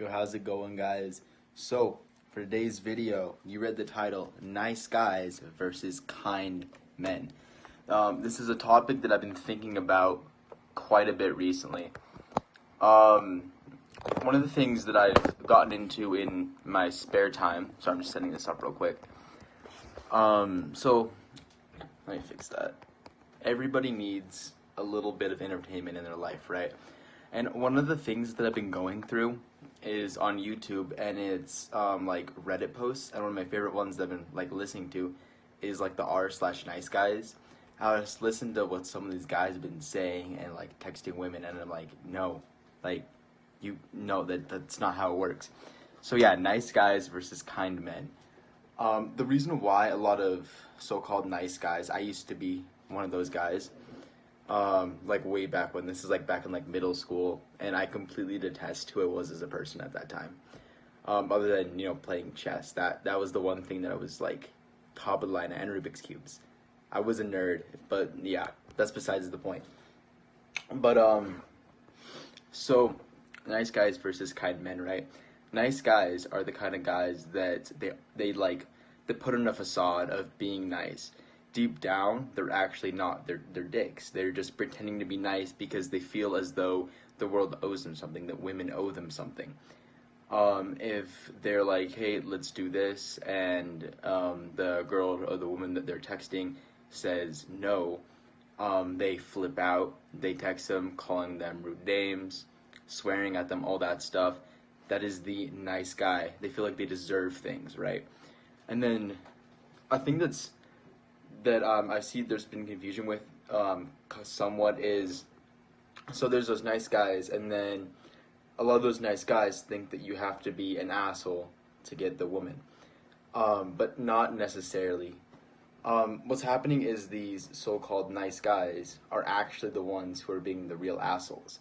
Yo, how's it going, guys? So, for today's video, you read the title, Nice Guys versus Kind Men. This is a topic that I've been thinking about quite a bit recently. One of the things that I've gotten into in my spare time, so I'm just setting this up real quick. So, let me fix that. Everybody needs a little bit of entertainment in their life, right? And one of the things that I've been going through is on YouTube, and it's like Reddit posts. And one of my favorite ones that I've been like listening to is like the r/nice guys. I just listen to what some of these guys have been saying and like texting women, and I'm like, no, like you know that's not how it works. So yeah, nice guys versus kind men. The reason why a lot of so-called nice guys, I used to be one of those guys. Like way back when, this is like back in like middle school, and I completely detest who I was as a person at that time. Other than, playing chess, that was the one thing that I was like top of the line, and Rubik's Cubes. I was a nerd, but yeah, that's besides the point. But so nice guys versus kind men, right? Nice guys are the kind of guys that they put on a facade of being nice. Deep down, they're actually not. They're dicks. They're just pretending to be nice because they feel as though the world owes them something, that women owe them something. If they're like, hey, let's do this, and the girl or the woman that they're texting says no, they flip out. They text them, calling them rude names, swearing at them, all that stuff. That is the nice guy. They feel like they deserve things, right? And then I think that I see there's been confusion with somewhat is, so there's those nice guys, and then a lot of those nice guys think that you have to be an asshole to get the woman, but not necessarily. What's happening is these so-called nice guys are actually the ones who are being the real assholes,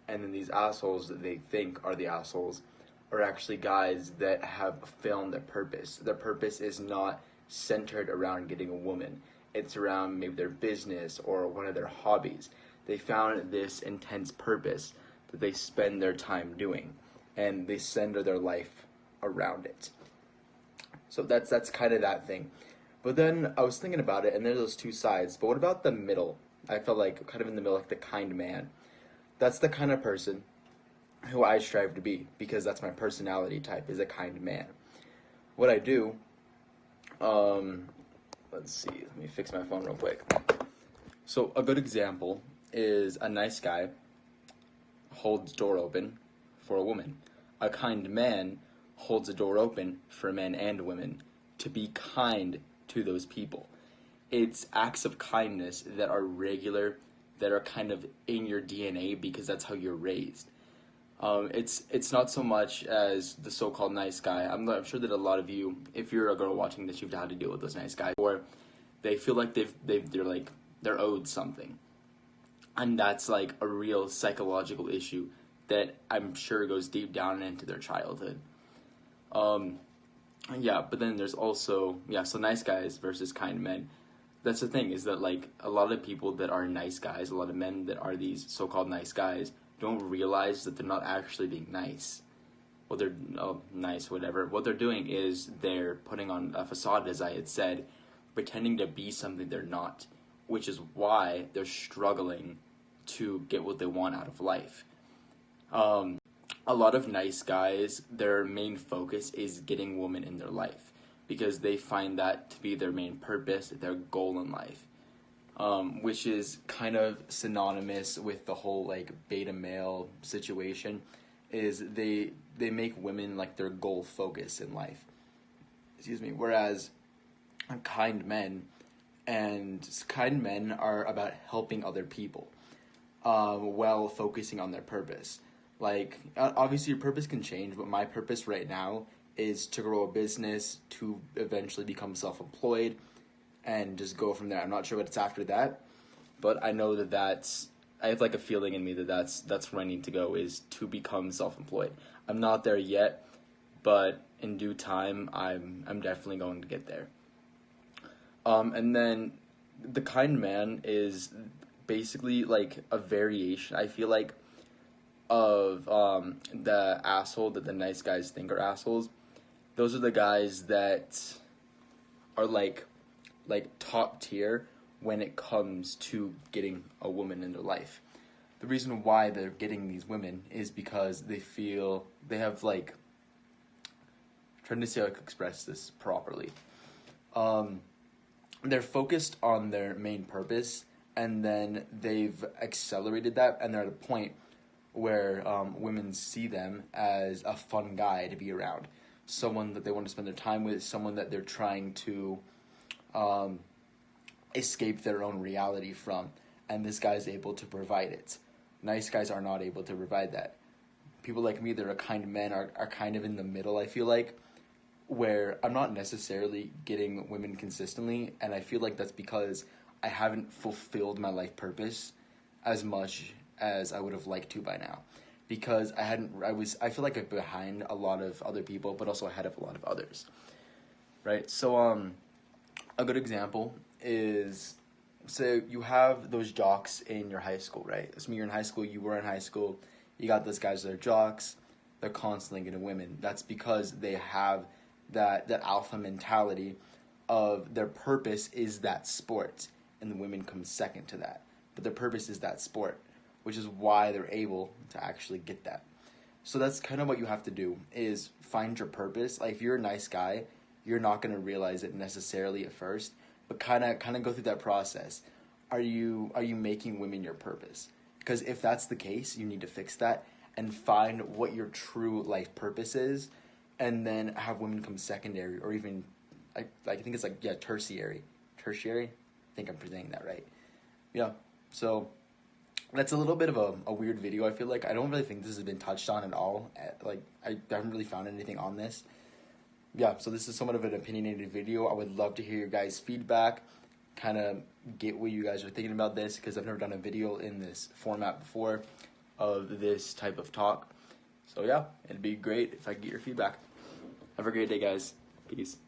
and then these assholes that they think are the assholes are actually guys that have found their purpose. Their purpose is not centered around getting a woman. It's around maybe their business or one of their hobbies. They found this intense purpose that they spend their time doing, and they center their life around it. So that's kind of that thing. But then I was thinking about it, and there's those two sides. But what about the middle? I felt like kind of in the middle, like the kind man. That's the kind of person who I strive to be, because that's my personality type, is a kind man. What I do, let's see, let me fix my phone real quick. So a good example is a nice guy holds door open for a woman. A kind man holds a door open for men and women to be kind to those people. It's acts of kindness that are regular, that are kind of in your DNA because that's how you're raised. It's not so much as the so-called nice guy. I'm sure that a lot of you, if you're a girl watching this, you've had to deal with those nice guys, or they feel like they're owed something, and that's like a real psychological issue that I'm sure goes deep down into their childhood. Yeah, but then there's also, so nice guys versus kind men. That's the thing, is that like a lot of people that are nice guys, a lot of men that are these so-called nice guys, don't realize that they're not actually being nice. Well, they're nice, whatever. What they're doing is they're putting on a facade, as I had said, pretending to be something they're not, which is why they're struggling to get what they want out of life. A lot of nice guys, their main focus is getting women in their life, because they find that to be their main purpose, their goal in life. Which is kind of synonymous with the whole like beta male situation, is they make women like their goal focus in life. Whereas kind men are about helping other people, while focusing on their purpose. Like, obviously your purpose can change, but my purpose right now is to grow a business, to eventually become self-employed, and just go from there. I'm not sure what it's after that, but I know I have like a feeling in me that that's where I need to go, is to become self-employed. I'm not there yet, but in due time, I'm definitely going to get there. And then the kind man is basically like a variation. I feel like of the asshole that the nice guys think are assholes, those are the guys that are like top tier when it comes to getting a woman in their life. The reason why they're getting these women is because they feel they have like, trying to see how I can express this properly. They're focused on their main purpose, and then they've accelerated that, and they're at a point where women see them as a fun guy to be around, someone that they want to spend their time with, someone that they're trying to escape their own reality from, and this guy's able to provide it. Nice guys are not able to provide that. People like me that are kind men are kind of in the middle, I feel like, where I'm not necessarily getting women consistently, and I feel like that's because I haven't fulfilled my life purpose as much as I would have liked to by now. Because I feel like I'm behind a lot of other people, but also ahead of a lot of others. Right? So, a good example is, so you have those jocks in your high school, right? So you're in high school, you were in high school, you got those guys that are jocks, they're constantly getting women. That's because they have that alpha mentality of their purpose is that sport, and the women come second to that. But their purpose is that sport, which is why they're able to actually get that. So that's kind of what you have to do, is find your purpose. Like, if you're a nice guy, you're not going to realize it necessarily at first, but kind of go through that process. Are you making women your purpose? Because if that's the case, you need to fix that and find what your true life purpose is, and then have women come secondary, or even, I think it's like, yeah, tertiary. Tertiary? I think I'm saying that right. Yeah, so that's a little bit of a weird video, I feel like. I don't really think this has been touched on at all. Like, I haven't really found anything on this. Yeah, so this is somewhat of an opinionated video. I would love to hear your guys' feedback, kind of get what you guys are thinking about this, because I've never done a video in this format before of this type of talk. So yeah, it'd be great if I could get your feedback. Have a great day, guys. Peace.